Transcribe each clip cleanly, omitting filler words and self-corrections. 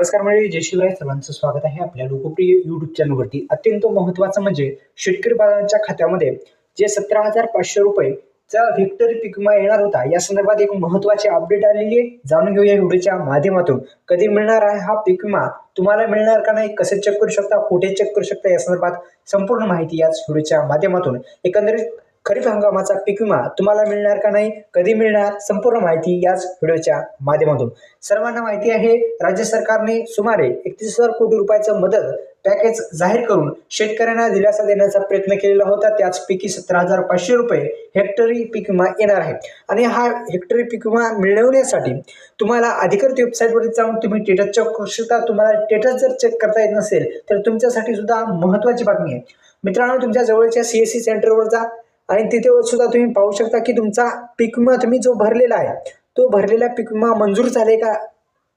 नमस्कार मंडळी, जय शिवराय. सर्वांचं स्वागत आहे आपल्या लोकप्रिय युट्यूब चॅनलवरती. अत्यंत महत्त्वाचं म्हणजे शेतकरी बांधवांच्या खात्यामध्ये जे 17,500 रुपयेचा हेक्टरी पीक विमा येणार होता, या संदर्भात एक महत्त्वाची अपडेट आलेली आहे. जाणून घेऊया व्हिडिओच्या माध्यमातून. कधी मिळणार आहे हा पीक विमा, तुम्हाला मिळणार का नाही, कसे चेक करू शकता, कुठे चेक करू शकता, या संदर्भात संपूर्ण माहिती याच व्हिडिओच्या माध्यमातून. एकंदरीत खरीप हंगामाचा पीक विमा तुम्हाला मिळणार का नाही, कधी मिळणार, संपूर्ण माहिती याच व्हिडिओच्या माध्यमातून. सर्वांना माहिती आहे, राज्य सरकारने सुमारे 31,000 कोटी रुपयाचं मदत पॅकेज जाहीर करून शेतकऱ्यांना दिलासा देण्याचा प्रयत्न केलेला होता. त्याचपैकी 17,500 रुपये हेक्टरी पीक विमा येणार आहे. आणि हा हेक्टरी पीक विमा मिळवण्यासाठी तुम्हाला अधिकृत वेबसाईटवरती जाऊन तुम्ही स्टेटस चेक करू शकता. तुम्हाला स्टेटस जर चेक करता येत नसेल तर तुमच्यासाठी सुद्धा महत्त्वाची बातमी आहे मित्रांनो. तुमच्या जवळच्या CSC सेंटरवर जा आणि तिथे सुद्धा तुम्ही पाहू शकता की तुमचा पीक विमा तुम्ही जो भरलेला आहे, तो भरलेला पीक विमा मंजूर झाले का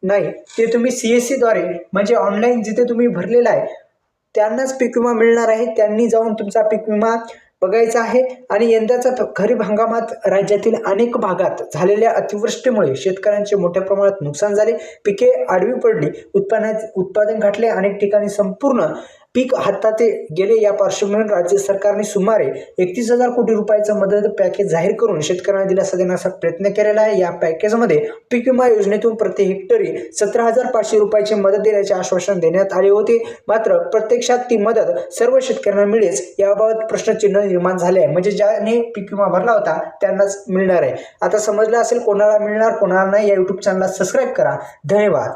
नाही ते तुम्ही CSC द्वारे, म्हणजे ऑनलाईन जिथे तुम्ही भरलेला आहे त्यांनाच पीक विमा मिळणार आहे. त्यांनी जाऊन तुमचा पीक विमा बघायचा आहे. आणि यंदाचा खरीप हंगामात राज्यातील अनेक भागात झालेल्या अतिवृष्टीमुळे शेतकऱ्यांचे मोठ्या प्रमाणात नुकसान झाले, पिके आडवी पडली, उत्पादन घटले, अनेक ठिकाणी संपूर्ण पीक हाताते गेले. या पार्श्वभूमीवर राज्य सरकारने सुमारे 31,000 कोटी रुपयाचं मदत पॅकेज जाहीर करून शेतकऱ्यांना दिलासा देण्याचा प्रयत्न केलेला आहे. या पॅकेजमध्ये पीक विमा योजनेतून प्रति हेक्टरी 17,500 रुपयाची मदत देण्याचे आश्वासन देण्यात आले होते. मात्र प्रत्यक्षात ती मदत सर्व शेतकऱ्यांना मिळेल याबाबत प्रश्नचिन्ह निर्माण झाले आहे. म्हणजे ज्याने पीक विमा भरला होता त्यांनाच मिळणार आहे. आता समजलं असेल कोणाला मिळणार कोणाला नाही. या युट्यूब चॅनलला सबस्क्राईब करा. धन्यवाद.